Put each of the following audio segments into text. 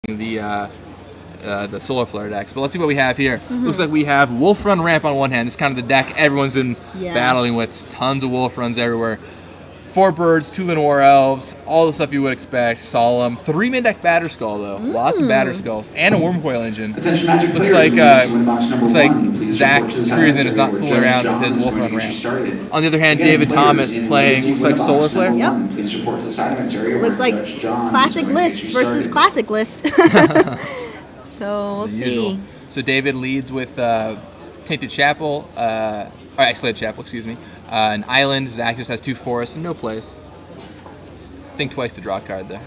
the Solar Flare decks. But let's see what we have here. Looks like we have Wolf Run Ramp on one hand. This is kind of the deck everyone's been battling with. Tons of Wolf Runs everywhere. 4 birds, 2 Llanowar Elves, all the stuff you would expect. Solemn. 3-man deck Batter Skull though. Lots of Batter Skulls and a Wormcoil engine. Looks like Zack Krizan is not fooling around with his Wolf Run Ramp. On the other hand, David Thomas playing looks like Solar Flare. Yep. Looks like classic list versus classic list. So we'll see. So David leads with Tainted Chapel, or Isolated Chapel, excuse me. An island. Zack just has 2 forests and no place. Think twice to draw a card there.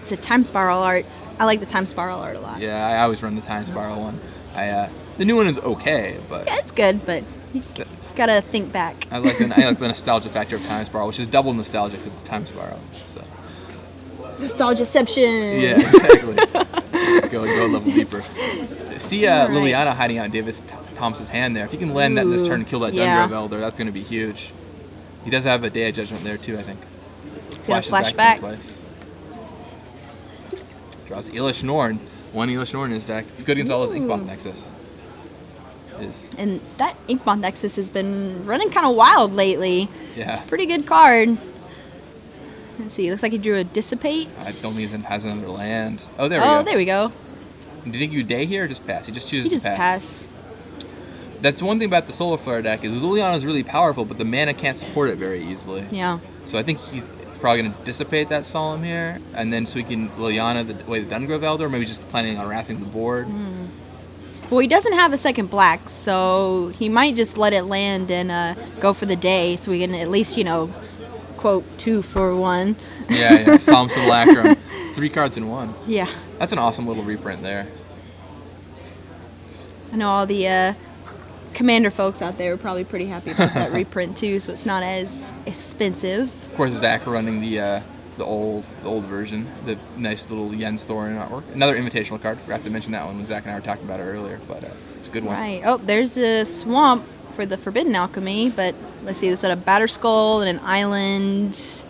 It's a Time Spiral art. I like the Time Spiral art a lot. Yeah, I always run the Time Spiral one. The new one is okay, but yeah, it's good, but you gotta think back. I like the nostalgia factor of Time Spiral, which is double nostalgia because it's Time Spiral. So. Nostalgiaception. Yeah, exactly. go a level deeper. See Liliana hiding out in Davis Thomas's hand there. If you can land that this turn and kill that Dungrove Elder, that's going to be huge. He does have a Day of Judgment there too, I think. Flashes back twice. Draws Elish Norn. 1 Elish Norn in his deck. It's good against all those Inkmoth Nexus. And that Inkmoth Nexus has been running kind of wild lately. Yeah. It's a pretty good card. Let's see. Looks like he drew a Dissipate. I don't think he has another land. Oh, there we go. Oh, there we go. Do you think you day here or just pass? He just chooses to pass. That's one thing about the Solar Flare deck is Liliana is really powerful, but the mana can't support it very easily. Yeah. So I think he's probably going to dissipate that Solemn here, and then so he can Liliana the way the Dungrove Elder, or maybe just planning on wrapping the board. Well, he doesn't have a second black, so he might just let it land and go for the day, so we can at least, quote 2 for 1. Yeah. Solemn Simulacrum. 3 cards in 1. Yeah. That's an awesome little reprint there. I know all the Commander folks out there are probably pretty happy about that reprint too, so it's not as expensive. Of course, Zack running the old version, the nice little Jens Thorin artwork. Another invitational card. Forgot to mention that one when Zack and I were talking about it earlier, but it's a good one. Right. Oh, there's a swamp for the Forbidden Alchemy, but let's see. There's a Batter Skull and an island.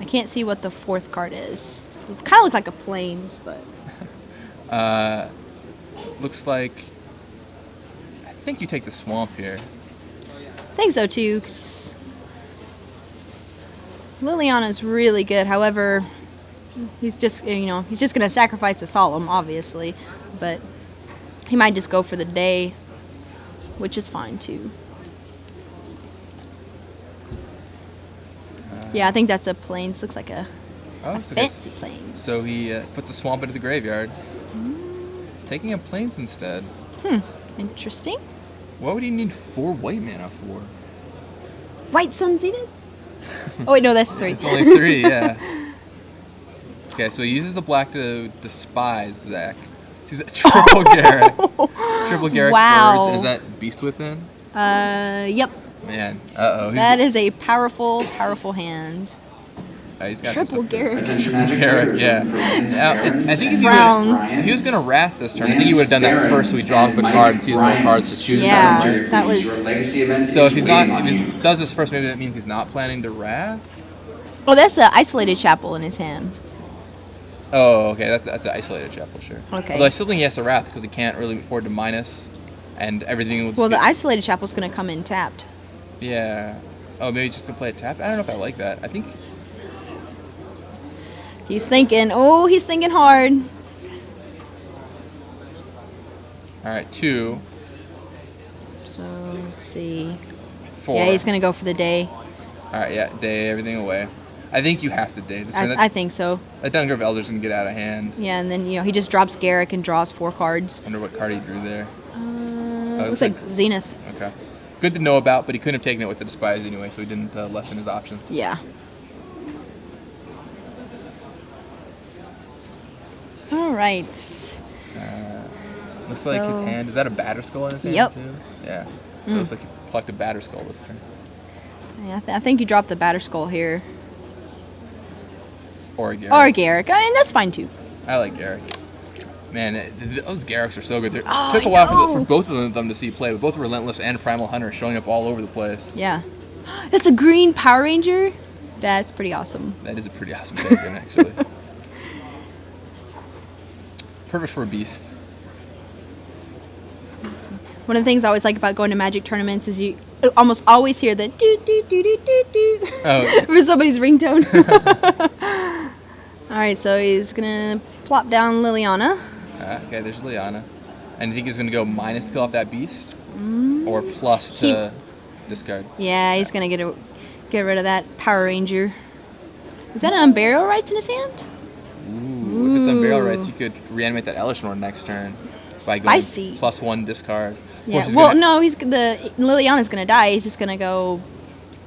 I can't see what the 4th card is. It kind of looks like a Plains, but looks like. I think you take the swamp here. I think so too. 'Cause Liliana's really good. However, he's just gonna sacrifice the Solemn, obviously, but he might just go for the day, which is fine too. Yeah, I think that's a Plains. Looks like a fancy Plains. So he puts a swamp into the graveyard. He's taking a Plains instead. Interesting. What would he need 4 white mana for? White Sun Zenith? Oh wait, no, that's 3. It's only 3, yeah. Okay, so he uses the black to despise Zack. He's a triple Garrett. Triple Garrett birds. Is that Beast Within? Yep. Man, that is a powerful, powerful hand. He's got triple Garrett. Garrett, yeah. I think if he was going to Wrath this turn, I think he would have done that first so he draws the card and sees more cards to choose from. Yeah, that was... So if he does this first, maybe that means he's not planning to Wrath? Oh, that's an Isolated Chapel in his hand. Oh, okay, that's an Isolated Chapel, sure. Okay. Although I still think he has to Wrath because he can't really afford to minus, and everything will just the Isolated Chapel's going to come in tapped. Yeah. Oh, maybe he's just going to play it tapped? I don't know if I like that. I think... He's thinking. Oh, he's thinking hard. All right, 2. So, let's see. 4. Yeah, he's going to go for the day. All right, yeah, day, everything away. I think you have to day this. I think so. That Dungrove Elder's going to get out of hand. Yeah, and then, he just drops Garrick and draws 4 cards. I wonder what card he drew there. Looks like Zenith. Okay. Good to know about, but he couldn't have taken it with the Despise anyway, so he didn't lessen his options. Yeah. All right. Looks like his hand. Is that a Batter Skull in his hand too? Yeah. So it looks like he plucked a Batter Skull this turn. Yeah, I think you dropped the Batter Skull here. Or a Garrick. Or a Garrick. I mean, that's fine too. I like Garrick. Man, those Garricks are so good. It Oh, took a while for both of them to see play, but both Relentless and Primal Hunter showing up all over the place. Yeah. That's a green Power Ranger? That's pretty awesome. That is a pretty awesome token, actually. Perfect for a beast. One of the things I always like about going to Magic tournaments is you almost always hear the doo doo doo doo doo doo for somebody's ringtone. All right, so he's gonna plop down Liliana. Okay, there's Liliana. And you think he's gonna go minus to kill off that beast, or plus to discard? Yeah, he's gonna get rid of that Power Ranger. Is that an Unburial Rights in his hand? Ooh. If it's Unburial Rights, you could reanimate that Elishnorn next turn by going +1 discard. Yeah. Well, no, Liliana's gonna die. He's just gonna go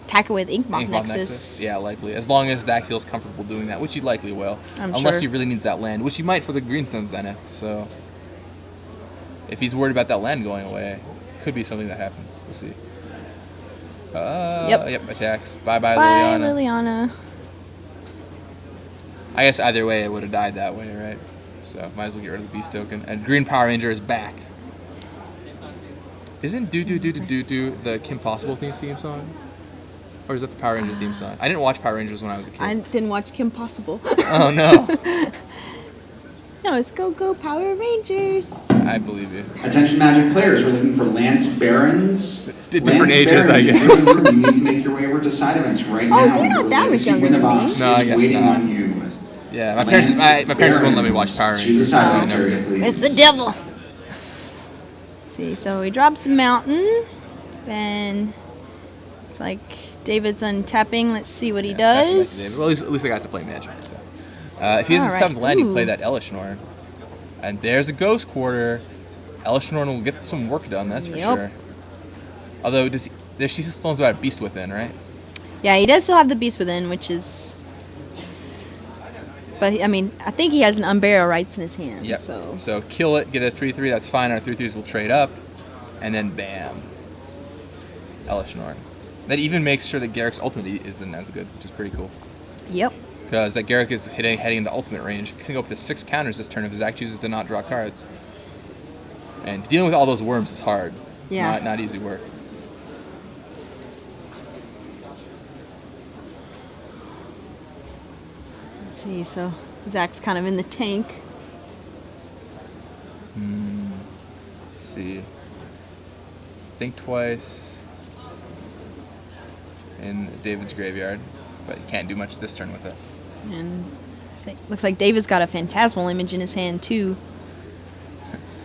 attack it with Inkmoth Nexus. Yeah, likely. As long as Zack feels comfortable doing that, which he likely will. Unless he really needs that land, which he might for the Green Thumb Zenith. So if he's worried about that land going away, could be something that happens. We'll see. Yep, attacks. Bye-bye, Liliana. Bye, Liliana. I guess either way, it would have died that way, right? So might as well get rid of the Beast token. And Green Power Ranger is back. Isn't Do Do Do Do Do Do the Kim Possible theme song? Or is that the Power Ranger theme song? I didn't watch Power Rangers when I was a kid. I didn't watch Kim Possible. Oh, no. No, it's Go Go Power Rangers. I believe you. Attention Magic players, we're looking for Lance Barons. Different ages, I guess. You need to make your way over to side events right now. Oh, you're not that much younger than me. No, I guess not. On you. Yeah, my parents wouldn't let me watch Power Rangers. It's the devil. See, so he drops a mountain, then it's like David's untapping. Let's see what he does. Well, at least I got to play Magic. So. If he has a 7th land, he can play that Elishnorn. And there's a Ghost Quarter. Elishnorn will get some work done, that's for sure. Although, she still has about a Beast Within, right? Yeah, he does still have the Beast Within, which is... But, I mean, I think he has an Unburial Rights in his hand. Yep. So kill it, get a 3/3, that's fine. Our 3/3s will trade up. And then, bam. Elishnorn. That even makes sure that Garrick's ultimate isn't as good, which is pretty cool. Yep. Because that Garrick is heading into ultimate range. Can go up to 6 counters this turn if Zack chooses to not draw cards. And dealing with all those worms is hard. It's not easy work. Let's see, so Zack's kind of in the tank. Let's see. Think twice in David's graveyard, but you can't do much this turn with it. And looks like David's got a Phantasmal Image in his hand too.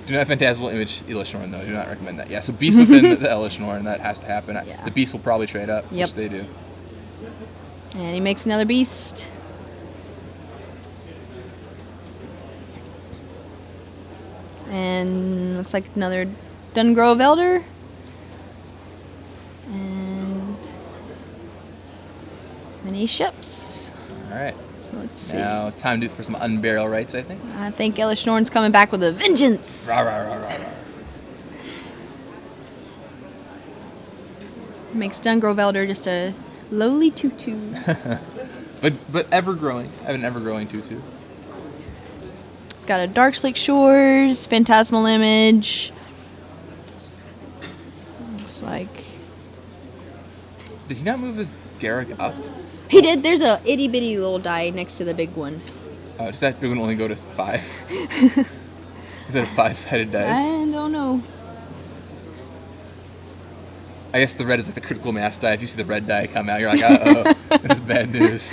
Do not Phantasmal Image Elishnorn though. Do not recommend that. Yeah, so Beast within the Elishnorn, that has to happen. Yeah. The Beast will probably trade up, which they do. And he makes another Beast. And looks like another Dungrove Elder. And then he ships. Alright. So let's see. Now, time for some Unburial Rights, I think. I think Elishnorn's coming back with a vengeance. Rah, rah, rah, rah, rah. Makes Dungrove Elder just a lowly 2/2. but ever-growing. I have an ever-growing 2/2. It's got a Darkslick Shores, Phantasmal Image. Looks like... Did he not move his Garrick up? He did. There's a itty-bitty little die next to the big one. Does that big one only go to 5? Is that a 5-sided dice? I don't know. I guess the red is like the critical mass die. If you see the red die come out, you're like, uh-oh, this is bad news.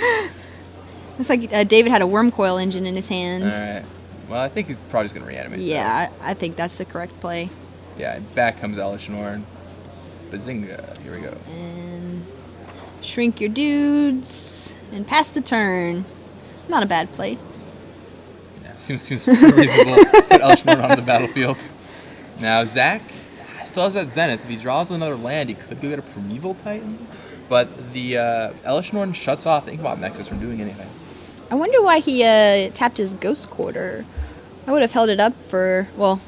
Looks like David had a Worm Coil engine in his hand. Alright. Well, I think he's probably just going to reanimate. Yeah, I think that's the correct play. Yeah, back comes Elishnorn. Bazinga. Here we go. And shrink your dudes and pass the turn. Not a bad play. Yeah, seems reasonable. Put Elishnorn on the battlefield. Now, Zack still has that Zenith. If he draws another land, he could go get a Primeval Titan. But the Elishnorn shuts off the Inkmoth Nexus from doing anything. I wonder why he tapped his Ghost Quarter. I would have held it up for, well,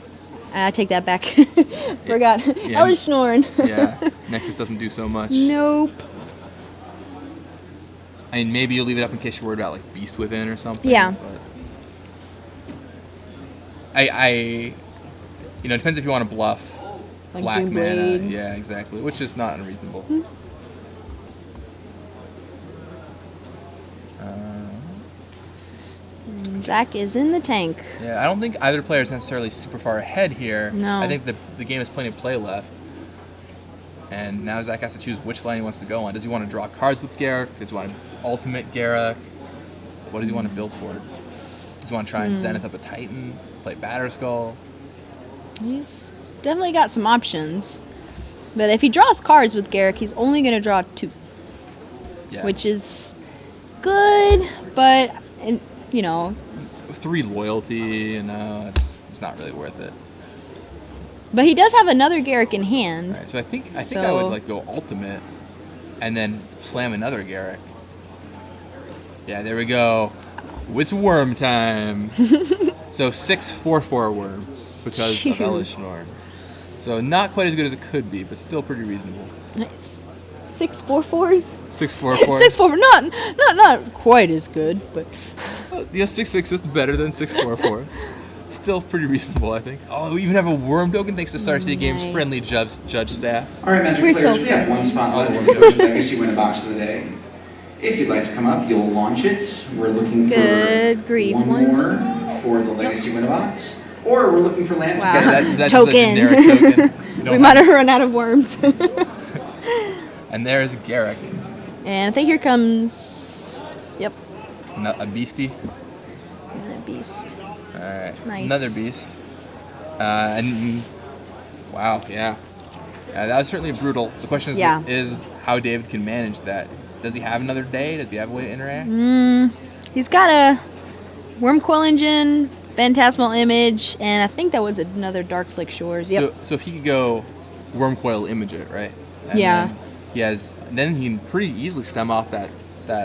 I take that back. Forgot. Yeah. Elishnorn. Yeah, Nexus doesn't do so much. Nope. I mean, maybe you'll leave it up in case you're worried about, like, Beast Within or something. Yeah. But it depends if you want to bluff. Like Black Doom mana. Blade. Yeah, exactly. Which is not unreasonable. Zack is in the tank. Yeah, I don't think either player is necessarily super far ahead here. No. I think the game has plenty of play left. And now Zack has to choose which line he wants to go on. Does he want to draw cards with Garrick? Does he want to ultimate Garrick? What does he want to build for? Does he want to try and Zenith up a Titan? Play Batterskull? He's definitely got some options. But if he draws cards with Garrick, he's only going to draw 2. Yeah. Which is good, but, you know. 3 loyalty, you know, it's not really worth it. But he does have another Garrick in hand. All right, so I think I would like go ultimate and then slam another Garrick. Yeah, there we go. It's worm time. So 6/4/4 worms because of Elishnorn. So not quite as good as it could be, but still pretty reasonable. Nice. 6/4/4s? 6/4/4. 6/4, not quite as good, but Yeah, 6/6 is better than 6/4/4s. Still pretty reasonable, I think. Oh, we even have a worm token thanks to Star City Games' friendly judge staff. All right, Magic We're players, so we have one friendly. spot left for the Legacy Win a Box of the day. If you'd like to come up, you'll launch it. We're looking Good for grief, one one. more for the Legacy Win a Box. Or we're looking for Lance Wow. Garrett. That's Token. just a generic token. You don't we might have run out of worms. And there's Garrick. And I think here comes, yep, A beastie. and a beast. Alright. Nice. Another beast. And wow, yeah. That was certainly brutal. The question is how David can manage that. Does he have another day? Does he have a way to interact? He's got a Worm Coil Engine, Phantasmal Image, and I think that was another Dark Slick Shores. Yep. So if he could go Worm Coil Image it, right? And Yeah. then he can pretty easily stem off that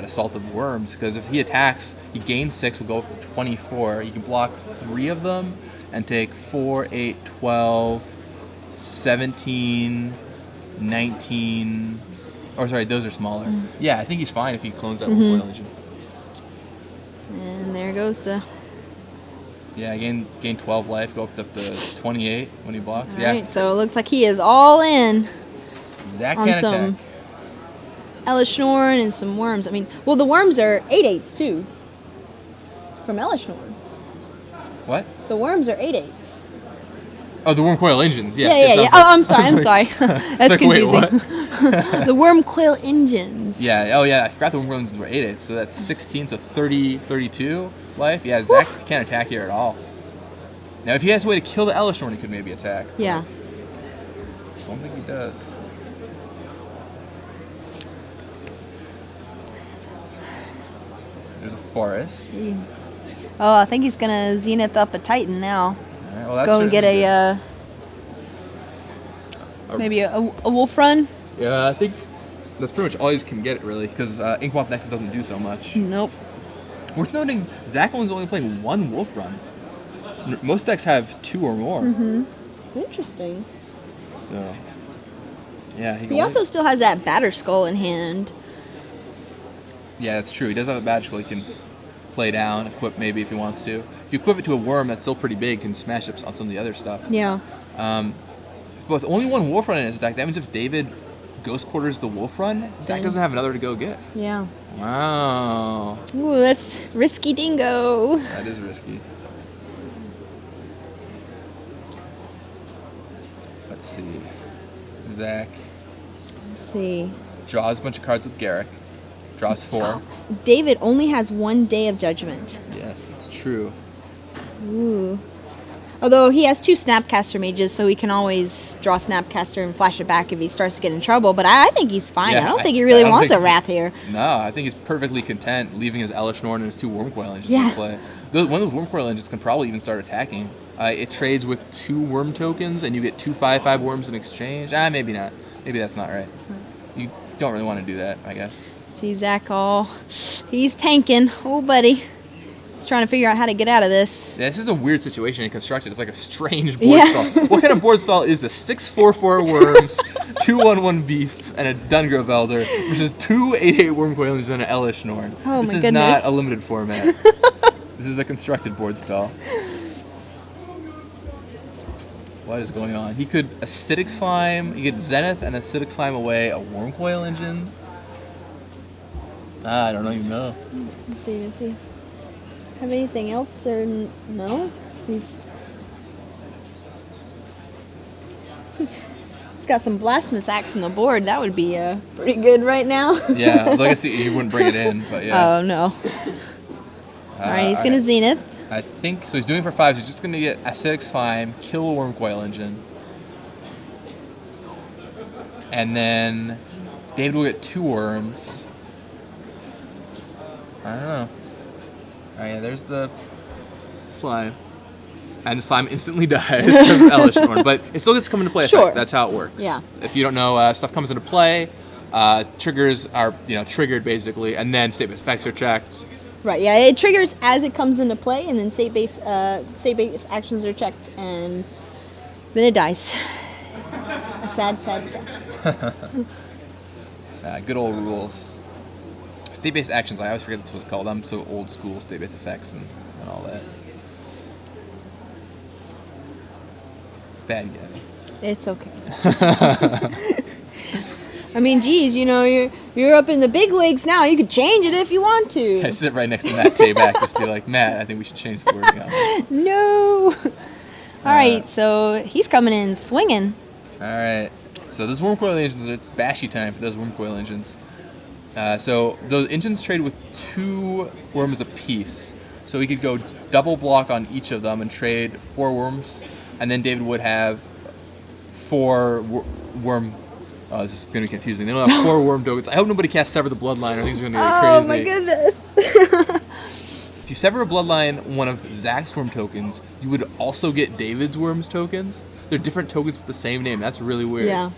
assault of worms, because if he attacks, he gains 6, will go up to 24. He can block 3 of them and take 4, 8, 12, 17, 19. Or sorry, those are smaller. Yeah, I think he's fine if he clones that Worm Coil Engine. And there goes the. Yeah, gain 12 life, go up to 28 when he blocks. All right, so it looks like he is all in Zack on can some attack. Elishnorn and some worms. I mean, well, the worms are 8/8s too. From Elishnorn. What? The worms are 8/8s. Oh, the Worm Coil Engines. Yes, Yeah. yes, Oh, I'm sorry. That's like, wait, confusing. The Worm Coil Engines. Yeah, oh yeah, I forgot the Worm Coil Engines were 8/8, so that's 16, so 30, 32 life. Yeah, Zack can't attack here at all. Now, if he has a way to kill the Elishnorn, he could maybe attack. Yeah. I don't think he does. There's a forest. Oh, I think he's gonna Zenith up a Titan now. All right, well, that's Go and get certainly maybe a wolf run. good. Yeah, I think that's pretty much all you can get, really, because Inkmoth Nexus doesn't do so much. Nope. Worth noting, Zack is only playing 1 wolf run. Most decks have 2 or more. Interesting. So, yeah. He also still has that Batterskull in hand. Yeah, that's true. He does have a badge he can play down, equip maybe if he wants to. If you equip it to a worm that's still pretty big, can smash up on some of the other stuff. Yeah. But with only 1 wolf run in his deck, that means if David ghost quarters the wolf run, Zack doesn't have another to go get. Yeah. Wow. Ooh, that's risky dingo. That is risky. Let's see. Zack Let's see. draws a bunch of cards with Garrick. Draws 4. David only has 1 day of judgment. Yes, it's true. Ooh. Although he has 2 Snapcaster mages, so he can always draw Snapcaster and flash it back if he starts to get in trouble. But I think he's fine. Yeah, I don't think he really wants think- a Wrath here. No, I think he's perfectly content leaving his Elishnorn and his 2 Worm Coil Engines Yeah. to play. One of those Worm Coil Engines can probably even start attacking. It trades with 2 worm tokens, and you get 2 5/5 worms in exchange. Maybe not. Maybe that's not right. You don't really want to do that, I guess. See Zack he's tanking. Oh, buddy. He's trying to figure out how to get out of this. Yeah, this is a weird situation in constructed. It's like a strange board style. What kind of board style is this? 6/4/4 worms, 2/1/1 beasts, and a Dungrove Elder versus 2 8/8 Worm Coil Engines and an Elishnorn. Oh, this my is goodness. not a limited format. This is a constructed board style. What is going on? He could Acidic Slime. He could Zenith and Acidic Slime away a Worm Coil Engine. I don't even know. Let's see. have anything else or no? He's got some blasphemous acts on the board. That would be pretty good right now. Yeah, although I guess he wouldn't bring it in, but yeah. Oh, no. All right, he's going to Zenith. I think, so he's doing for 5, so he's just going to get Acidic Slime, kill a Worm Coil Engine. And then David will get 2 worms. I don't know. Alright, yeah, there's the slime. And the slime instantly dies because of Elish Norn, but it still gets to come into play. Sure. That's how it works. Yeah. If you don't know, stuff comes into play, triggers are triggered basically, and then state-based effects are checked. Right, yeah, it triggers as it comes into play, and then state-based actions are checked, and then it dies. A sad, sad death. Good old rules. State-based actions, I always forget that's what it's called. I'm so old school, state-based effects and all that. Bad guy. It's okay. I mean, geez, you're up in the big wigs now. You could change it if you want to. I sit right next to Matt Tabak, just be like, Matt, I think we should change the wording on this. No. All right, so he's coming in swinging. All right. So those Worm Coil Engines, it's bashy time for those Worm Coil Engines. So those engines trade with 2 worms apiece. So we could go double block on each of them and trade 4 worms. And then David would have 4 worm... Oh, this is going to be confusing. They don't have 4 worm tokens. I hope nobody casts Sever the Bloodline or things are going to get crazy. Oh my goodness. If you sever a Bloodline, one of Zack's worm tokens, you would also get David's worms tokens. They're different tokens with the same name. That's really weird. Yeah.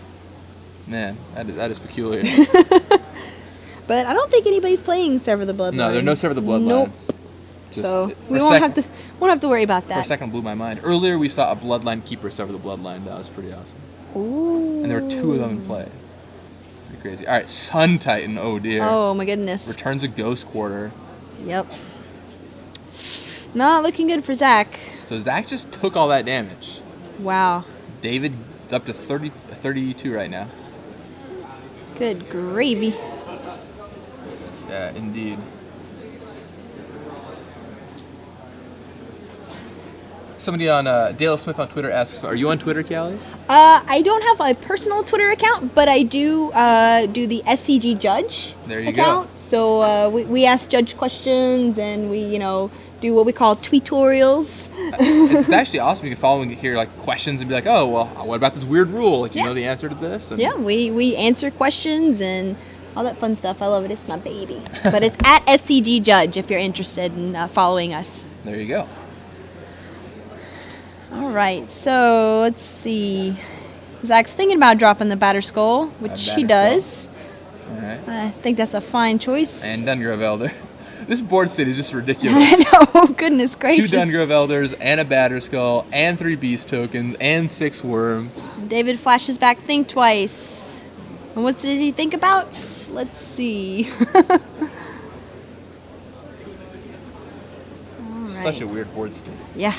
Man, that is peculiar. But I don't think anybody's playing Sever the Bloodline. No, there are no Sever the Bloodlines. Nope. So we won't have to worry about that. For a second, it blew my mind. Earlier, we saw a Bloodline Keeper sever the Bloodline. That was pretty awesome. Ooh. And there were 2 of them in play. Pretty crazy. All right, Sun Titan. Oh dear. Oh my goodness. Returns a Ghost Quarter. Yep. Not looking good for Zack. So Zack just took all that damage. Wow. David's up to 32 right now. Good gravy. Yeah, indeed. Somebody on Dale Smith on Twitter asks, "Are you on Twitter, Callie?" I don't have a personal Twitter account, but I do do the SCG Judge account. Go. So we ask Judge questions, and we do what we call tweetorials. It's actually awesome. You can follow and hear questions and be like, "Oh, well, what about this weird rule? You know the answer to this?" And yeah, we answer questions and all that fun stuff. I love it. It's my baby. But it's at SCG Judge if you're interested in following us. There you go. All right, so let's see. Zack's thinking about dropping the Batter Skull, which he does. All right. I think that's a fine choice. And Dungrove Elder. This board state is just ridiculous. I know, goodness gracious. 2 Dungrove Elders and a Batter Skull and 3 Beast tokens and 6 worms. David flashes back Think Twice. And what does he think about? Let's see. Such a weird board state. Yeah.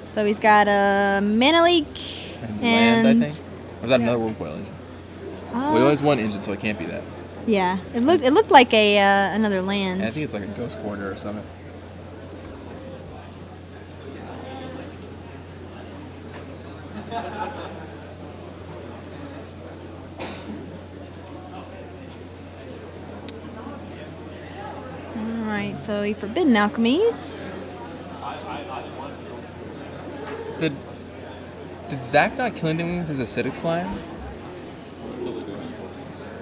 So he's got a Mana Leak and land, I think. Or was that another Worm Coil engine? Well, he only has 1 engine, so it can't be that. Yeah, it looked like a another land. And I think it's like a Ghost Quarter or something. All right, so he Forbidden Alchemies. Did Zack not kill anything with his Acidic Slime?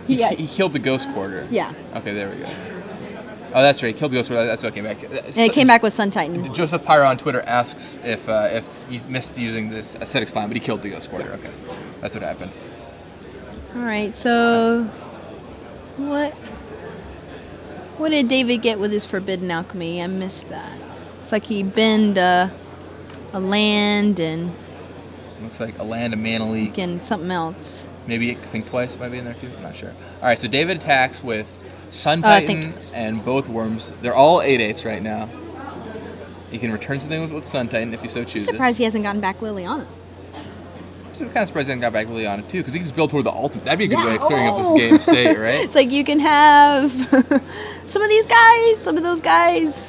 He killed the Ghost Quarter. Yeah. Okay, there we go. Oh, that's right. He killed the Ghost Quarter. That's what came back. And it came back with Sun Titan. Joseph Pyro on Twitter asks if he missed using this Acidic Slime, but he killed the Ghost Quarter. Okay, that's what happened. All right, so what did David get with his Forbidden Alchemy? I missed that. It's like he binned a land and... Looks like a land, a Mana Leak. And something else. Maybe Think Twice might be in there too. I'm not sure. All right, so David attacks with Sun Titan and both worms. They're all 8/8s right now. You can return something with Sun Titan if you so choose. I'm surprised he hasn't gotten back Liliana. I'm kind of surprised he hasn't got back Liliana too, because he can just build toward the ultimate. That'd be a good way of clearing up this game state, right? It's like you can have some of these guys, some of those guys.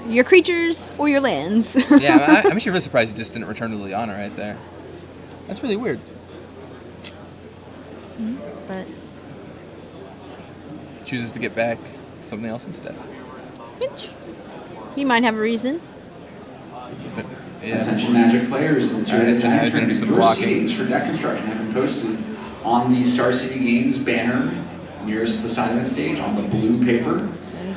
your creatures or your lands. Yeah, I'm actually really surprised he just didn't return to Liliana right there. That's really weird. But chooses to get back something else instead. which he might have a reason. But, yeah. Attention Magic players, it's your Alright, so now he's time gonna do to some your blocking. seedings for deck construction have been posted on the Star City Games banner nearest the side of the stage on the blue paper.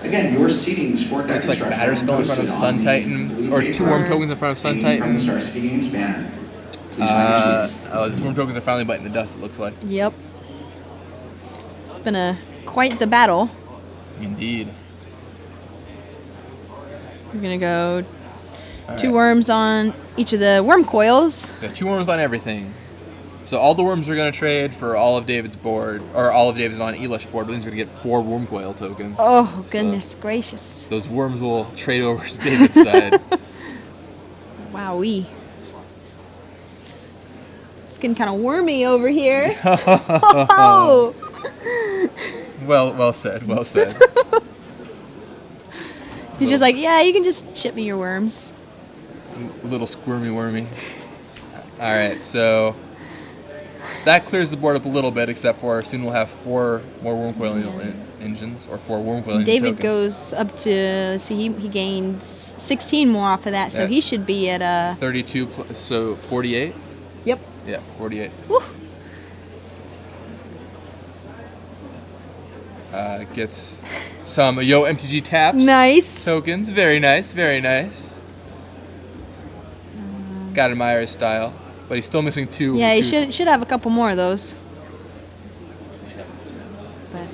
Again, your seedings for deck Looks like construction Batter's have going been in front of posted Sun on the Titan, blue or paper 2 Worm Tokens in front of Sun hanging from the Titan. Star City Games banner. Please find your seats. Oh, these Worm Tokens are finally biting the dust, it looks like. Yep. It's been quite the battle. Indeed. We're gonna go All 2 right. worms on each of the worm coils. Got 2 worms on everything. So all the worms are going to trade for all of David's board, or all of David's on Elish board, but he's going to get 4 worm coil tokens. Oh, So goodness gracious. those worms will trade over to David's side. Wowee. It's getting kind of wormy over here. Oh! Well said, well said. He's just like, yeah, you can just ship me your worms. Little squirmy wormy. Alright, so that clears the board up a little bit, except for soon we'll have 4 more worm coil engines, or 4 worm coil engine David tokens. goes up to, let's see, he gains 16 more off of that, so Yeah. he should be at 32, so 48? Yep. Yeah, 48. Woo. Gets some Yo MTG taps. Nice. Tokens. Very nice, very nice. Gotta admire his style. But he's still missing 2. Yeah, he two- should have a couple more of those. But,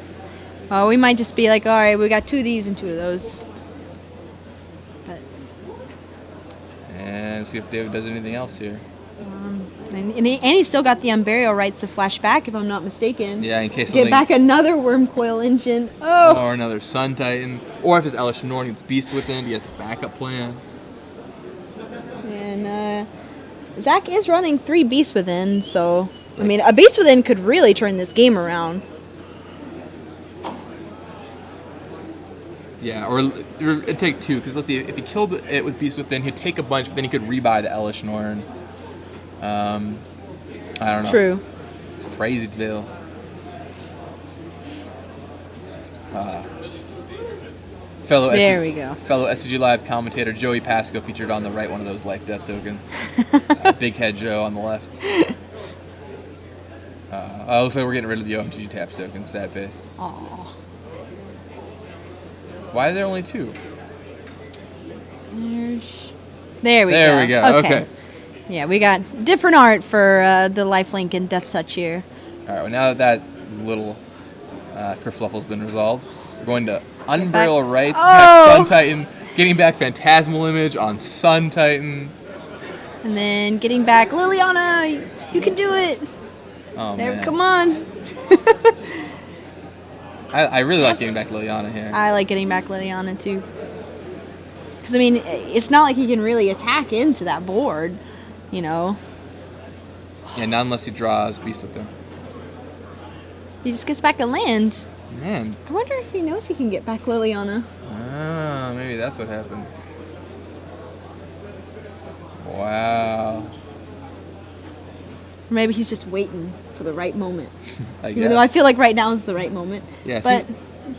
well, we might just be like, all right, we got 2 of these and 2 of those. But, And see if David does anything else here. and he still got the Unburial rights to flash back, if I'm not mistaken. Yeah, in case Get something... back another worm coil engine. Oh. Or another Sun Titan. Or if his Elish Norn gets Beast Within, he has a backup plan. And Zack is running 3 Beasts Within, so I mean, a Beast Within could really turn this game around. Yeah, or it'd take 2, because let's see, if he killed it with Beast Within, he'd take a bunch, but then he could rebuy the Elish Norn. I don't know. True. It's crazy to feel. There we go. Fellow SCG Live commentator Joey Pasco featured on the right one of those life death tokens. Big Head Joe on the left. Looks like we're getting rid of the OMTG taps tokens. Sad face. Aw. Why are there only 2? There we go. There we go. Okay. Yeah, we got different art for the lifelink and death touch here. All right. Well, now that little kerfluffle's been resolved, we're going to Unburial Rights, back Sun Titan, getting back Phantasmal Image on Sun Titan. And then getting back Liliana, you can do it. Oh There, man. come on. I really like getting back Liliana here. I like getting back Liliana too. Because I mean, it's not like he can really attack into that board, you know. Yeah, not unless he draws Beast with him. He just gets back a land. Man. I wonder if he knows he can get back Liliana. Ah, maybe that's what happened. Wow. Or maybe he's just waiting for the right moment. I Even though I feel like right now is the right moment. Yeah, But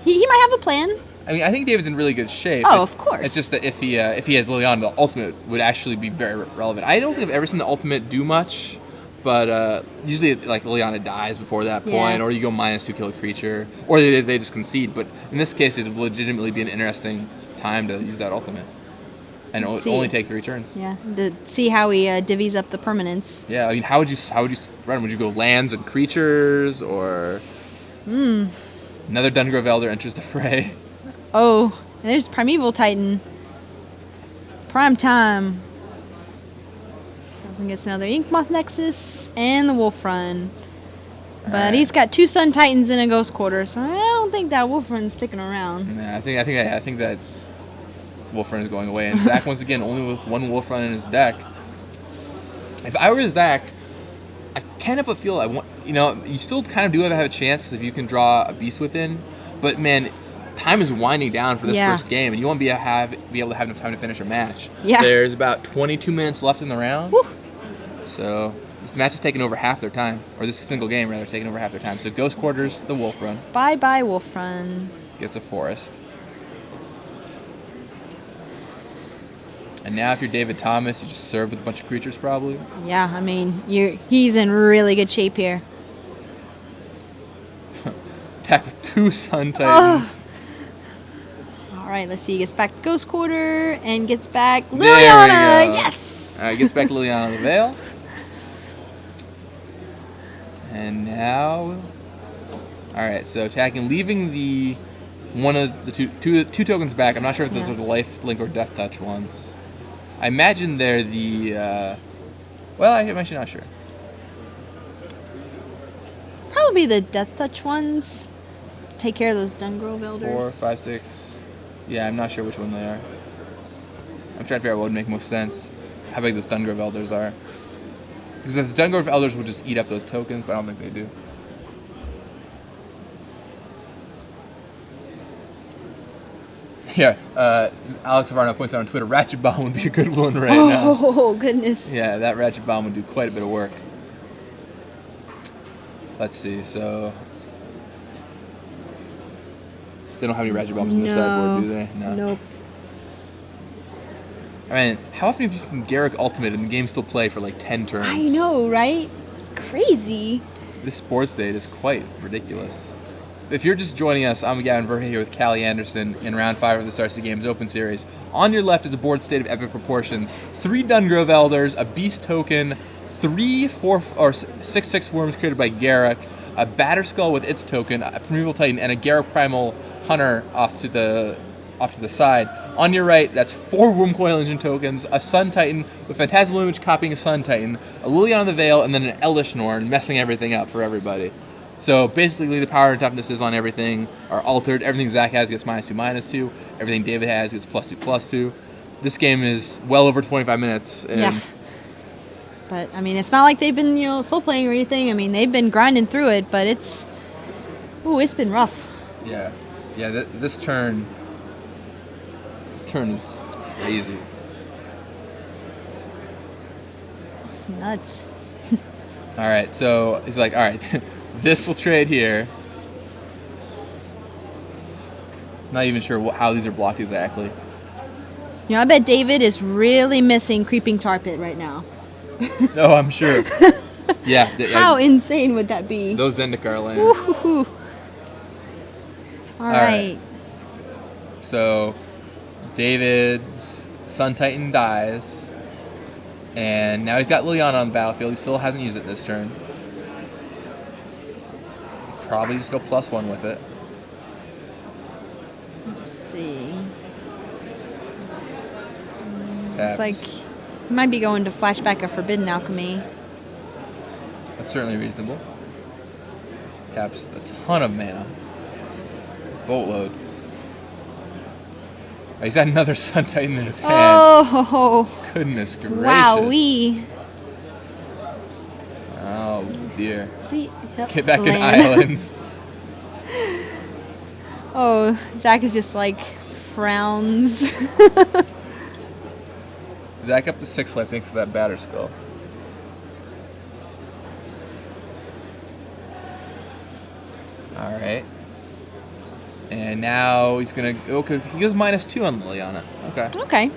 he might have a plan. I mean, I think David's in really good shape. Oh, of course. It's just that if he had Liliana, the ultimate would actually be very relevant. I don't think I've ever seen the ultimate do much, but usually like Liliana dies before that point, Yeah. or you go -2 kill a creature, or they just concede. But in this case, it would legitimately be an interesting time to use that ultimate, and Let's only see. take 3 turns. Yeah, to see how he divvies up the permanents. Yeah, I mean, how would you run? Would you go lands and creatures, or another Dungrove Elder enters the fray? Oh, and there's Primeval Titan. Prime time. Krizan gets another Inkmoth Nexus and the Wolf Run. But Alright. he's got 2 Sun Titans and a Ghost Quarter, so I don't think that Wolf Run's sticking around. Nah, I think that Wolf Run is going away, and Zack once again only with 1 Wolf Run in his deck. If I were Zack, I kind of feel you still kind of do have a chance if you can draw a Beast Within, but man, time is winding down for this Yeah. first game, and you won't be able to have enough time to finish a match. Yeah. There's about 22 minutes left in the round. Woo. So this match is taking over half their time, or this single game rather, taking over half their time. So Ghost Quarters, the Wolf Run, Bye-bye, Wolf Run. gets a forest. And now if you're David Thomas, you just serve with a bunch of creatures probably. Yeah, I mean, he's in really good shape here. Attack with 2 Sun Titans. All right, let's see. He gets back to Ghost Quarter and gets back There we Liliana. go. Yes. All right, gets back to Liliana the Veil. And now, all right. So attacking, leaving the one of the two tokens back. I'm not sure if those are the life link or death touch ones. I imagine they're the. Well, I'm actually not sure. Probably the Death Touch ones. Take care of those Dungrove Elders. 4, 5, 6. Yeah, I'm not sure which one they are. I'm trying to figure out what would make most sense. How big those Dungrove Elders are. Because if the Dungrove Elders would just eat up those tokens, but I don't think they do. Yeah, Alex Varno points out on Twitter, Ratchet Bomb would be a good one right now. Oh, goodness. Yeah, that Ratchet Bomb would do quite a bit of work. Let's see, so... They don't have any Ratchet Bombs in their sideboard, do they? No. Nope. I mean, how often have you seen Garrick Ultimate and the game still play for like 10 turns? I know, right? It's crazy. This board state is quite ridiculous. If you're just joining us, I'm Gavin Verhey here with Callie Anderson in round 5 of the Star City Games Open Series. On your left is a board state of epic proportions. 3 Dungrove Elders, a Beast token, 3 6/6 Worms created by Garrick, a Batterskull with its token, a Primeval Titan, and a Garrick Primal Hunter off to the side. On your right, that's 4 Wormcoil Engine tokens, a Sun Titan with Phantasmal Image copying a Sun Titan, a Liliana the Veil, and then an Eldish Norn, messing everything up for everybody. So basically, the power and toughness on everything are altered. Everything Zack has gets -2/-2. Everything David has gets +2/+2. This game is well over 25 minutes. And yeah. But, I mean, it's not like they've been, slow playing or anything. I mean, they've been grinding through it, but it's been rough. Yeah. Yeah, this turn is crazy. It's nuts. All right, so he's like, all right, this will trade here. Not even sure how these are blocked exactly. I bet David is really missing Creeping Tar Pit right now. Oh, I'm sure. Yeah. How insane would that be? Those Zendikar lands. Woo-hoo-hoo. All right. So, David's Sun Titan dies. And now he's got Liliana on the battlefield. He still hasn't used it this turn. Probably just go +1 with it. Let's see. Taps. It's like he might be going to flashback of Forbidden Alchemy. That's certainly reasonable. Taps a ton of mana. Boatload. Oh, he's got another Sun Titan in his hand. Oh! Goodness gracious. Wowee. Oh dear. See? Yep, Get back to land. island. Oh, Zack is just like frowns. Zack up to 6 life thanks to that Batterskull. Alright. And now he's gonna he goes -2 on Liliana. Okay. Okay.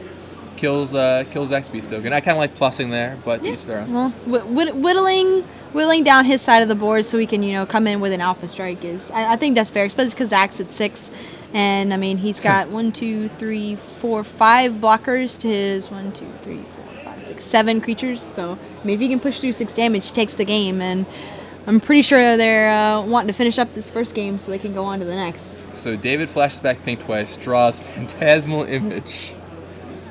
Kills Zack's Beast token. I kinda like plussing there, but each their own. Well, whittling down his side of the board so he can, come in with an alpha strike is I think that's fair, especially because Zack's at 6. And I mean he's got 1, 2, 3, 4, 5 blockers to his 1, 2, 3, 4, 5, 6, 7 creatures. So I mean if he can push through 6 damage, he takes the game, and I'm pretty sure they're wanting to finish up this first game so they can go on to the next. So David flashes back think twice, draws Phantasmal Image.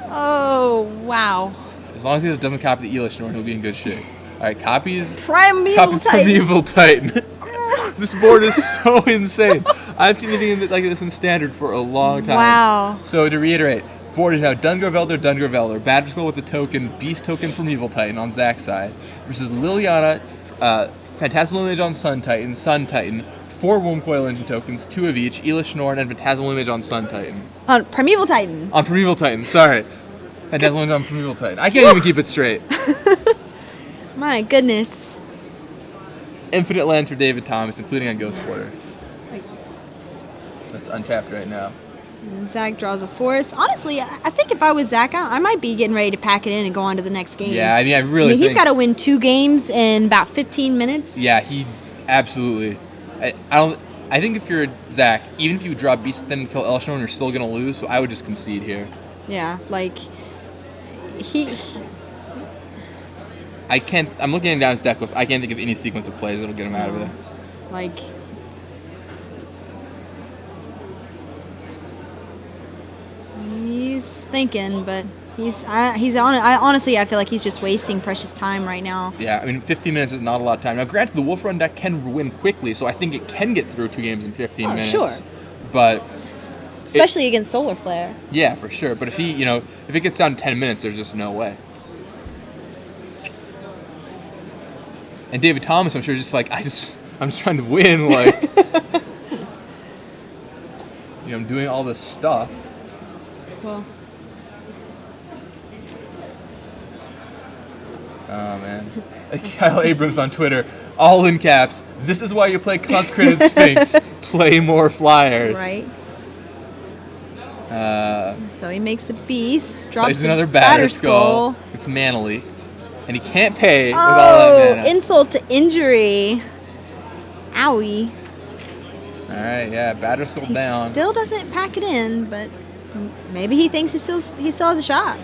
Oh wow. As long as he doesn't copy the Elish Norn, he'll be in good shape. Alright, copies Primeval Titan. Primeval Titan. This board is so insane. I haven't seen anything like this in Standard for a long time. Wow. So to reiterate, board is now Dungrove Elder, Batterskull with the token, Beast token from Primeval Titan on Zack's side, versus Liliana, Phantasmal Image on Sun Titan, 4 Wurmcoil Engine tokens, 2 of each, Elish Norn, and Phantasmal Image on Sun Titan. On Primeval Titan. On Primeval Titan, sorry. Phantasmal Image on Primeval Titan. I can't even keep it straight. My goodness. Infinite lands for David Thomas, including on Ghost Quarter. That's untapped right now. And Zack draws a force. Honestly, I think if I was Zack, I might be getting ready to pack it in and go on to the next game. Yeah, I mean, he's got to win 2 games in about 15 minutes. Yeah, he absolutely. I think if you're Zack, even if you draw Beast Within and kill Elish Norn, you're still gonna lose. So I would just concede here. Yeah, like I can't. I'm looking down his deck list. I can't think of any sequence of plays that'll get him out of it. Like. He's thinking, but honestly, I feel like he's just wasting precious time right now. Yeah, I mean, 15 minutes is not a lot of time. Now, granted, the Wolf Run deck can win quickly, so I think it can get through 2 games in 15 minutes. Sure. But especially against Solar Flare. Yeah, for sure. But if if it gets down to 10 minutes, there's just no way. And David Thomas, I'm sure, just like I'm just trying to win. Like, I'm doing all this stuff. Well. Oh, man. Kyle Abrams on Twitter, all in caps. This is why you play Consecrated Sphinx. Play more flyers. Right. So he makes a beast, drops another Batter Skull. It's mana leaked. And he can't pay with all that mana. Insult to injury. Owie. Alright, yeah, Batter Skull down. Still doesn't pack it in, but maybe he thinks he still has a shot.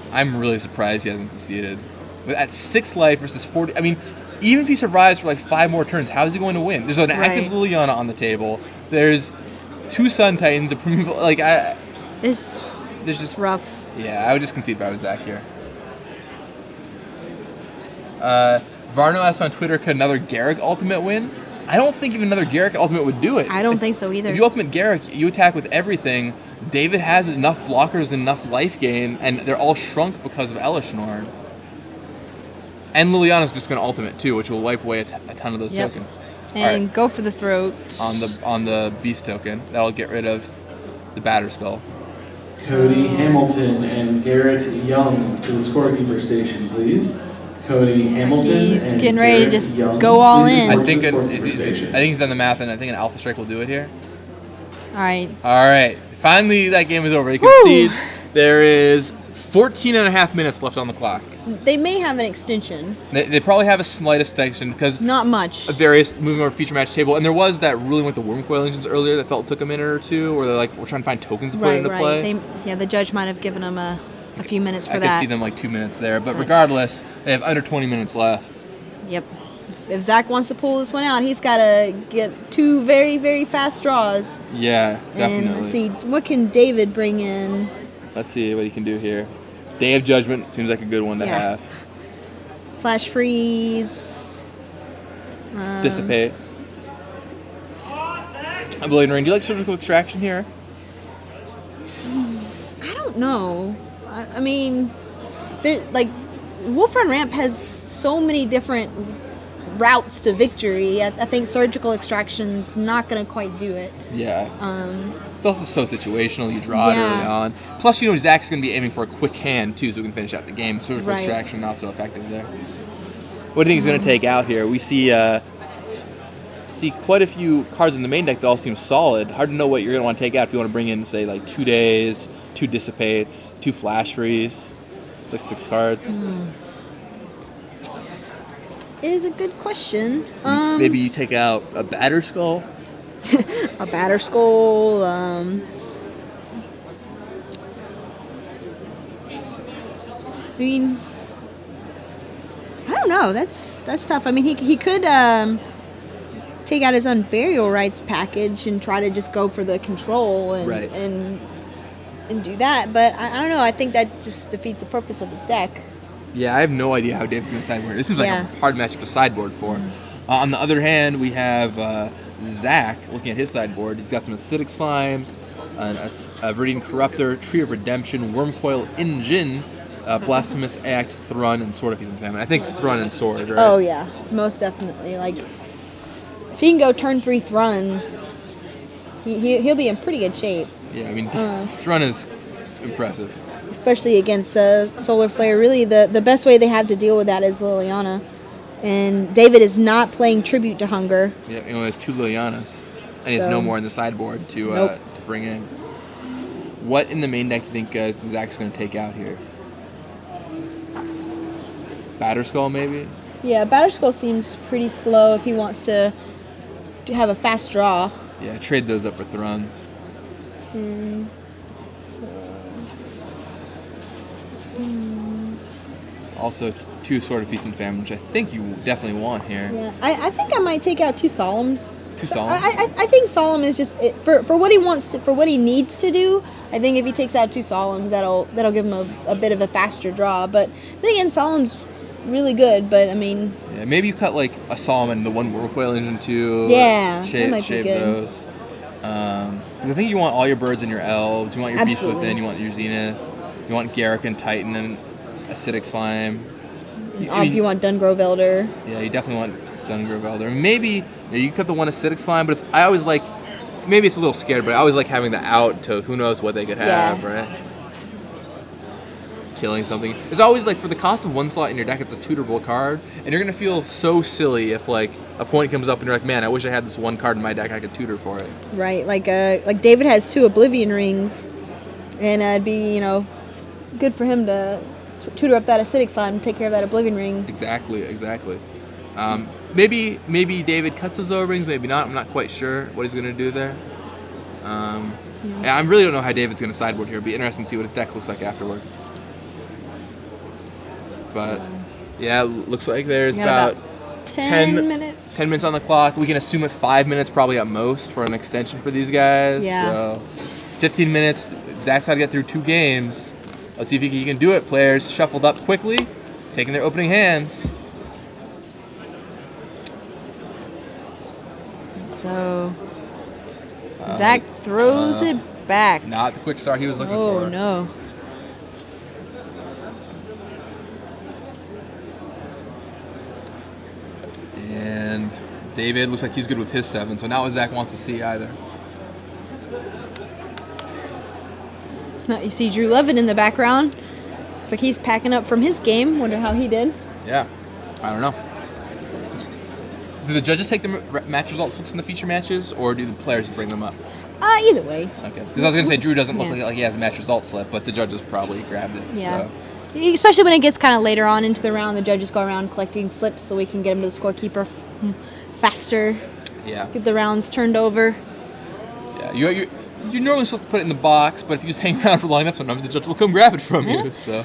I'm really surprised he hasn't conceded. At 6 life versus 40, I mean, even if he survives for like 5 more turns, how is he going to win? There's an active Liliana on the table. There's 2 Sun Titans, There's just rough. Yeah, I would just concede if I was Zack here. Varno asks on Twitter, could another Garrick ultimate win? I don't think even another Garrick ultimate would do it. I don't think so either. If you ultimate Garrick, you attack with everything. David has enough blockers, enough life gain, and they're all shrunk because of Elish Norn. And Liliana's just going to ultimate too, which will wipe away a ton of those tokens. And go for the throat. On the beast token. That'll get rid of the Batter Skull. Cody Hamilton and Garrett Young to the scorekeeper station, please. Cody Hamilton. He's and getting ready Garrett to just Young, go all in. I think he's done the math, and I think an Alpha Strike will do it here. All right. All right. Finally, that game is over. He concedes. There is 14 and a half minutes left on the clock. They may have an extension. They probably have a slight extension because not much. Various moving over feature match table, and there was that ruling with the Wurmcoil Engines earlier that felt took a minute or two, where they're like, we're trying to find tokens to put into play. The judge might have given them a few minutes for that. I could see them like 2 minutes there, but regardless, they have under 20 minutes left. Yep. If Zack wants to pull this one out, he's got to get 2 very, very fast draws. Yeah, definitely. And let's see, what can David bring in? Let's see what he can do here. Day of Judgment seems like a good one to have. Flash Freeze. Dissipate. Blade Rain, do you like Surgical Extraction here? I don't know. I mean, Wolf Run Ramp has so many different routes to victory. I think Surgical Extraction's not going to quite do it. Yeah. It's also so situational. You draw it early on. Plus, Zack's going to be aiming for a quick hand, too, so we can finish out the game. Surgical Extraction not so effective there. What do you think he's going to take out here? We see quite a few cards in the main deck that all seem solid. Hard to know what you're going to want to take out if you want to bring in, say, like 2 days, 2 dissipates, 2 flash freeze. It's like 6 cards. Is a good question. Maybe you take out a Batter Skull. A Batter Skull. I mean, I don't know. That's tough. I mean, he could take out his Unburial Rights package and try to just go for the control and do that. But I don't know. I think that just defeats the purpose of his deck. Yeah, I have no idea how David's going to sideboard. This seems like a hard matchup to sideboard for. On the other hand, we have Zack looking at his sideboard. He's got some Acidic Slimes, a Viridian Corruptor, Tree of Redemption, Wurmcoil Engine, Blasphemous Act, Thrun, and Sword of Feast and Famine. I think Thrun and Sword, right? Oh, yeah. Most definitely. If he can go turn 3 Thrun, he'll be in pretty good shape. Yeah, I mean, Thrun is impressive. Especially against Solar Flare. Really, the best way they have to deal with that is Liliana. And David is not playing tribute to Hunger. Yeah, he only has 2 Lilianas. And he has no more in the sideboard to bring in. What in the main deck do you think Zack's going to take out here? Batterskull, maybe? Yeah, Batterskull seems pretty slow if he wants to have a fast draw. Yeah, trade those up for Thruns. Also, 2 Sword of Feast and Famine, which I think you definitely want here. Yeah, I think I might take out 2 Solemns. 2 Solemns? I think Solemn is just for what he wants to, for what he needs to do. I think if he takes out 2 Solemns, that'll give him a bit of a faster draw. But then again, Solemn's really good. But I mean, yeah, maybe you cut like a Solemn and the 1 Warcoil engine too. Yeah, shave, that might shave be good. those. 'Cause I think you want all your birds and your elves. You want your Beast Within. You want your Zenith. You want Garrick and Titan and Acidic Slime. If you want Dungrove Elder. Yeah, you definitely want Dungrove Elder. Maybe you cut the 1 Acidic Slime, but I always like. Maybe it's a little scared, but I always like having the out to who knows what they could have, right? Killing something. It's always like for the cost of 1 slot in your deck, it's a tutorable card, and you're gonna feel so silly if like a point comes up and you're like, man, I wish I had this 1 card in my deck I could tutor for it. Right, like David has 2 Oblivion Rings, and it'd be good for him to tutor up that Acidic Slime and take care of that Oblivion Ring. Exactly. Maybe David cuts those O-rings, maybe not. I'm not quite sure what he's gonna do there. Yeah, I really don't know how David's gonna sideboard here. It'll be interesting to see what his deck looks like afterward. But yeah, looks like there's about 10 minutes. 10 minutes on the clock. We can assume at 5 minutes probably at most for an extension for these guys. Yeah. So 15 minutes. Zack's got to get through 2 games. Let's see if he can do it. Players shuffled up quickly, taking their opening hands. So Zack throws it back. Not the quick start he was looking for. Oh no. And David looks like he's good with his 7, so not what Zack wants to see either. Now you see Drew Levin in the background. Looks like he's packing up from his game. Wonder how he did. Yeah, I don't know. Do the judges take the match result slips in the feature matches, or do the players bring them up? Either way. Okay. Because I was going to say Drew doesn't look like he has a match result slip, but the judges probably grabbed it. Yeah. So. Especially when it gets kind of later on into the round, the judges go around collecting slips so we can get them to the scorekeeper faster. Yeah. Get the rounds turned over. Yeah. You're normally supposed to put it in the box, but if you just hang around for long enough, sometimes the judge will come grab it from you. So,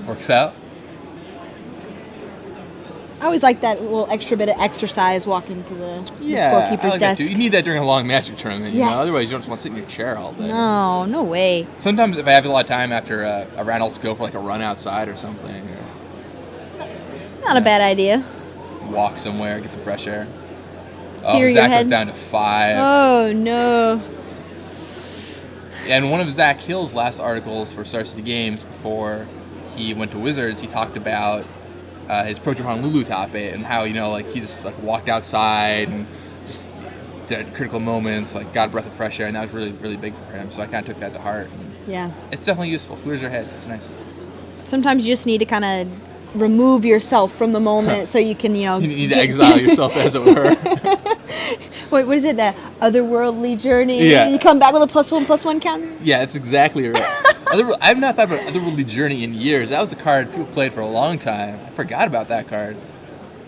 works out. I always like that little extra bit of exercise walking to the scorekeeper's I like desk. That too. You need that during a long Magic tournament, you Yes. know? Otherwise, you don't just want to sit in your chair all day. No way. Sometimes if I have a lot of time after a round, I'll just go for like a run outside or something. Or, Not a bad idea. walk somewhere, get some fresh air. Clear your Zack head. goes down to 5. Oh no. And one of Zack Hill's last articles for Star City Games before he went to Wizards, he talked about his approach to Honolulu top 8 and how, he just walked outside and just did critical moments, got a breath of fresh air, and that was really, really big for him. So I kind of took that to heart. Yeah. It's definitely useful. Clears your head. It's nice. Sometimes you just need to kind of remove yourself from the moment so you can, You need to exile yourself, as it were. Wait, what is it? That otherworldly journey? Yeah. You come back with a +1/+1 counter? Yeah, that's exactly right. I've not thought about Otherworldly Journey in years. That was a card people played for a long time. I forgot about that card.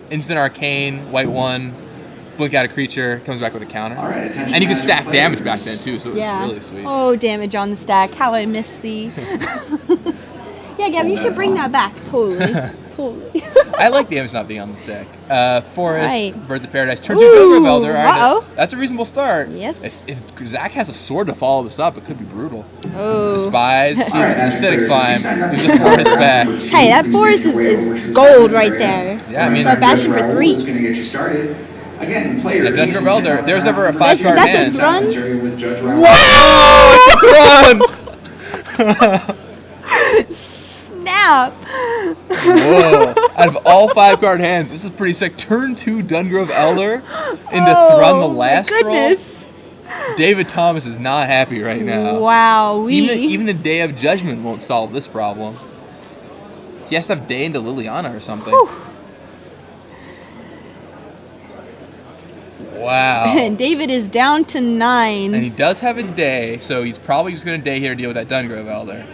Instant Arcane, white 1, blink out a creature, comes back with a counter. All right, attention And you could stack players. damage back then too, so it was really sweet. Oh, damage on the stack. How I miss the... Yeah, Gab, you should bring that back. Totally. Totally. I like damage not being on the stack. Forest, Right. Birds of Paradise, turn 2 Pilgrim Elder. Uh-oh. That's a reasonable start. Yes. If Zack has a sword to follow this up, it could be brutal. Oh. Despise, sees All right, Acidic players, Slime, please gives the forest back. Hey, that forest is gold right there. Yeah, I mean, Start bashing for It's 3. going to get you started. Again, players. If Dungeon of Elder, if there's ever a 5-card That's a hand. Thrun? With Judge Raoul. Whoa! It's a Thrun! Snap. Whoa. Out of all 5-card hands, this is pretty sick. Turn 2 Dungrove Elder into Thrun the last goodness. roll. David Thomas is not happy right now. Wow. Even a Day of Judgment won't solve this problem. He has to have Day into Liliana or something. Whew. Wow. And David is down to 9. And he does have a Day, so he's probably just going to Day here to deal with that Dungrove Elder.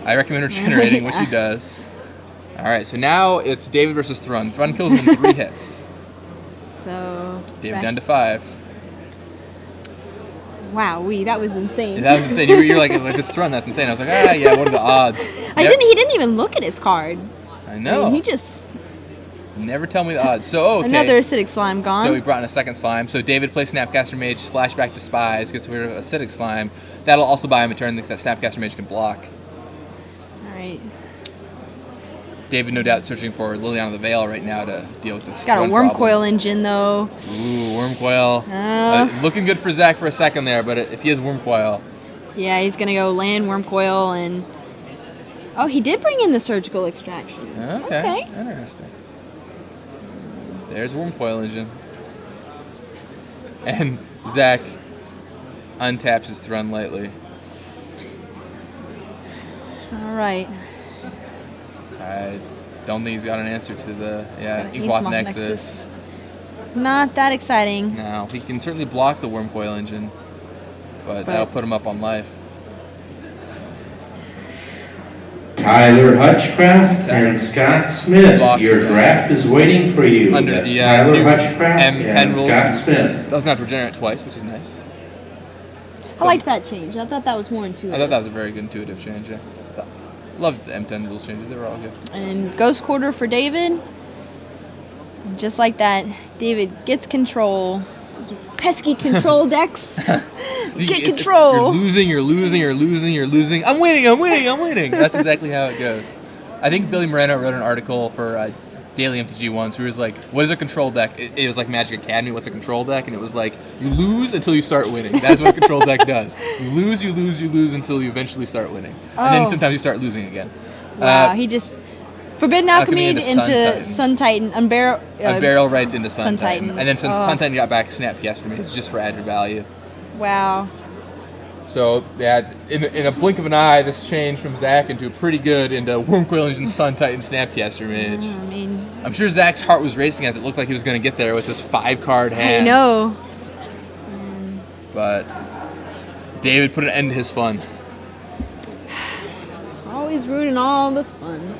I recommend regenerating, which he does. Alright, so now it's David versus Thrun. Thrun kills him in 3 hits. So David down to 5. Wow, that was insane. That was insane. You're like, if it's Thrun, that's insane. I was like, yeah, what are the odds? He didn't even look at his card. I know. I mean, he just... Never tell me the odds. So, okay. Another acidic slime gone. So we brought in a second slime. So David plays Snapcaster Mage, Flashback Despise, gets rid of acidic slime. That'll also buy him a turn that Snapcaster Mage can block. Alright. David, no doubt, searching for Liliana the Veil right now to deal with this. He's got a Worm Coil engine, though. Ooh, Worm Coil. Looking good for Zack for a second there, but if he has Worm Coil. Yeah, he's going to go land Worm Coil and... Oh, he did bring in the Surgical Extractions. Okay. Interesting. There's Worm Coil engine. And Zack untaps his Thrun lightly. Alright. I don't think he's got an answer to the Inkmoth Nexus. Not that exciting. No, he can certainly block the Worm Coil engine, but that'll put him up on life. Tyler Hutchcraft and Scott Smith, your draft is waiting for you. Under That's the Tyler Hutchcraft and Scott Smith. Doesn't have to regenerate twice, which is nice. I liked that change. I thought that was more intuitive. I thought that was a very good intuitive change, yeah. Loved the M10 rules changes. They were all good. And Ghost Quarter for David. Just like that, David gets control. Those pesky control decks. Get control. You're losing. I'm winning. That's exactly how it goes. I think Billy Moreno wrote an article for Daily MTG once where he was like, what is a control deck? It was like Magic Academy, what's a control deck? And it was like, you lose until you start winning. That's what a control deck does. You lose until you eventually start winning. And then sometimes you start losing again. Wow, he just... Forbidden Alchemy into Sun Titan. Unburial Rights into Sun Titan. Titan. And then Sun Titan got back Snapcaster Mage just for added value. Wow. So, yeah, in a blink of an eye, this changed from Zack into pretty good into Worm Coil Engine, Sun Titan, Snapcaster Mage. I mean... I'm sure Zack's heart was racing as it looked like he was going to get there with this 5-card hand. I know. But David put an end to his fun. Always ruining all the fun.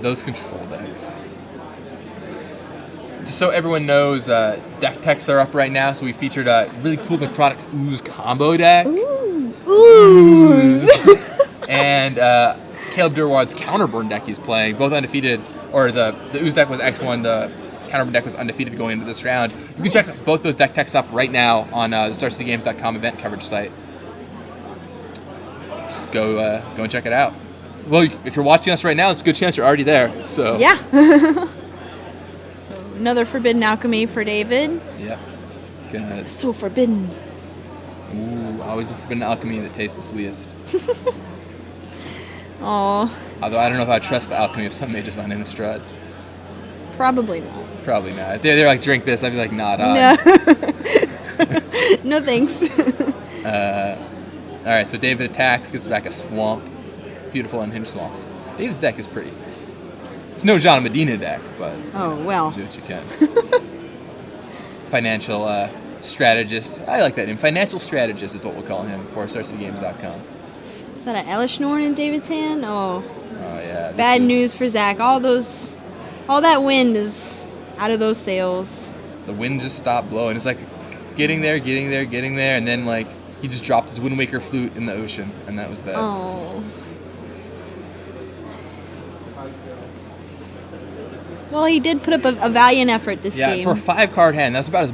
Those control decks. Just so everyone knows, deck techs are up right now, so we featured a really cool Necrotic Ooze combo deck. Ooh. Ooze! And Caleb Durwad's Counterburn deck he's playing, both undefeated, or the Ooze deck was X1, the Counterburn deck was undefeated going into this round. You can check both those deck techs up right now on the StarCityGames.com event coverage site. Just go and check it out. Well, if you're watching us right now, it's a good chance you're already there. So yeah. So another Forbidden Alchemy for David. Yeah. Good. So forbidden. Ooh, always the Forbidden Alchemy that tastes the sweetest. Aw. Although I don't know if I trust the alchemy of some mages on Innistrad. Probably not. Probably not. If they're like, drink this, I'd be like, nah, dog. No. No thanks. Alright, so David attacks, gets back a Swamp. Beautiful unhinged Swamp. David's deck is pretty. It's no John Medina deck, but oh well. Do what you can. Financial strategist. I like that name. Financial strategist is what we'll call him for StarCityGames.com. Is that an Elishnorn in David's hand? Oh yeah. Bad news for Zack. All that wind is out of those sails. The wind just stopped blowing. It's like getting there, and then like he just dropped his Wind Waker flute in the ocean, and that was that. Oh. Well, he did put up a valiant effort this game. Yeah, for a 5-card hand, that's about as...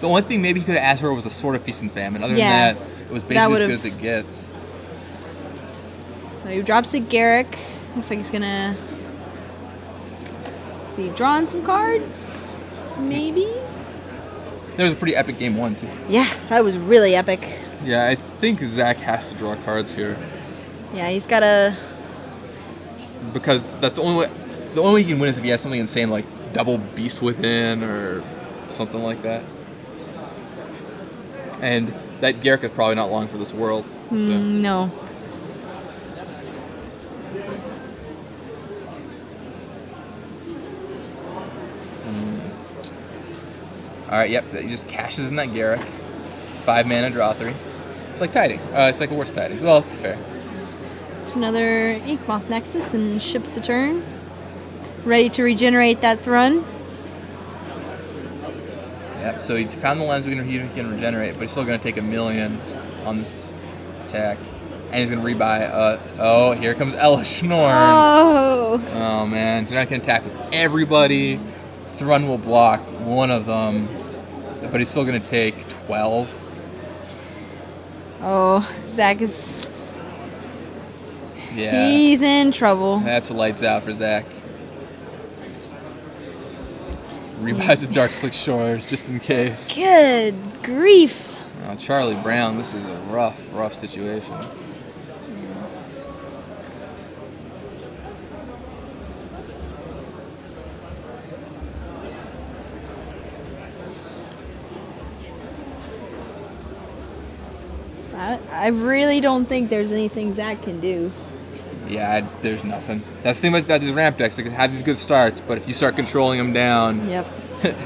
The only thing maybe he could have asked for was a Sword of Feast and Famine. Other than that, it was basically as good as it gets. So he drops a Garrick. Looks like he's gonna... Is he drawing some cards? Maybe? That was a pretty epic game 1, too. Yeah, that was really epic. Yeah, I think Zack has to draw cards here. Yeah, he's got a because that's the only way you can win is if he has something insane like double Beast Within or something like that. And that Garrick is probably not long for this world. So. No. All right, yep, he just cashes in that Garrick. 5 mana, draw 3. It's like Tiding. It's like a worse Tidings. Well, it's fair. There's another Inkmoth Nexus and ships a turn. Ready to regenerate that Thrun. Yep, so he found the lens he can regenerate, but he's still going to take 1,000,000 on this attack. And he's going to rebuy. Oh, here comes Elishnorn. Oh, man. So now he can attack with everybody. Thrun will block one of them, but he's still going to take 12. Oh, Zack is... Yeah. He's in trouble. That's lights out for Zack. Rebuys the Dark Slick Shores, just in case. Good grief. Oh, Charlie Brown, this is a rough situation. I really don't think there's anything Zack can do. Yeah, there's nothing. That's the thing about these ramp decks. They can have these good starts, but if you start controlling them down... Yep.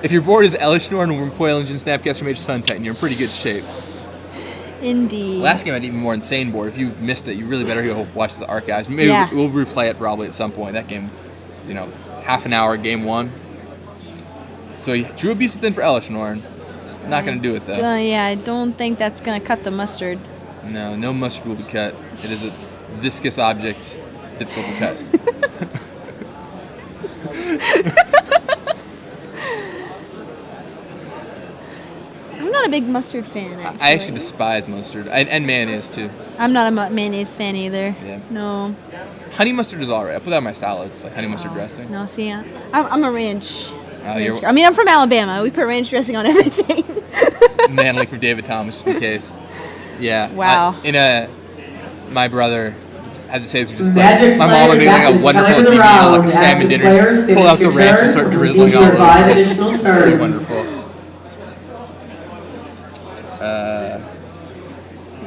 If your board is Elishnorn, Wurmcoil Engine, Snapcaster Mage, Sun Titan, you're in pretty good shape. Indeed. Last game I had an even more insane board. If you missed it, you really better go watch the archives. Maybe we'll replay it probably at some point. That game, half an hour, game 1. So he drew a Beast Within for Elishnorn. It's not going to do it, though. Yeah, I don't think that's going to cut the mustard. No mustard will be cut. It is a viscous object, difficult to cut. I'm not a big mustard fan, actually. I actually despise mustard. And mayonnaise, too. I'm not a mayonnaise fan either. Yeah. No. Honey mustard is alright. I put that in my salads, like honey mustard dressing. No, see, I'm a ranch. You're... I mean, I'm from Alabama. We put ranch dressing on everything. Manly from David Thomas, just in case. Yeah. Wow. My brother had to say this was just like, my mom would be like a wonderful TV meal, like a salmon dinner, pull out the ranch and start drizzling all over it. Really wonderful.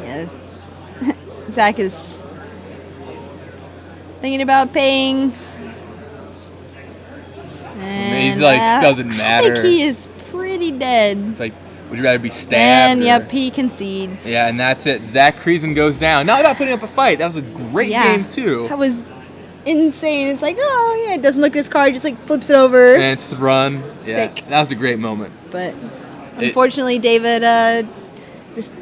Yeah. Zack is thinking about paying. And he's like, doesn't matter. I think he is pretty dead. It's like, would you rather be stabbed? And yep, he concedes. Yeah, and that's it. Zack Krizan goes down. Not about putting up a fight. That was a great game too. That was insane. It's like, oh yeah, it doesn't look at his card, just like flips it over. And it's Thrun. Yeah, Sick. that was a great moment. But unfortunately, David just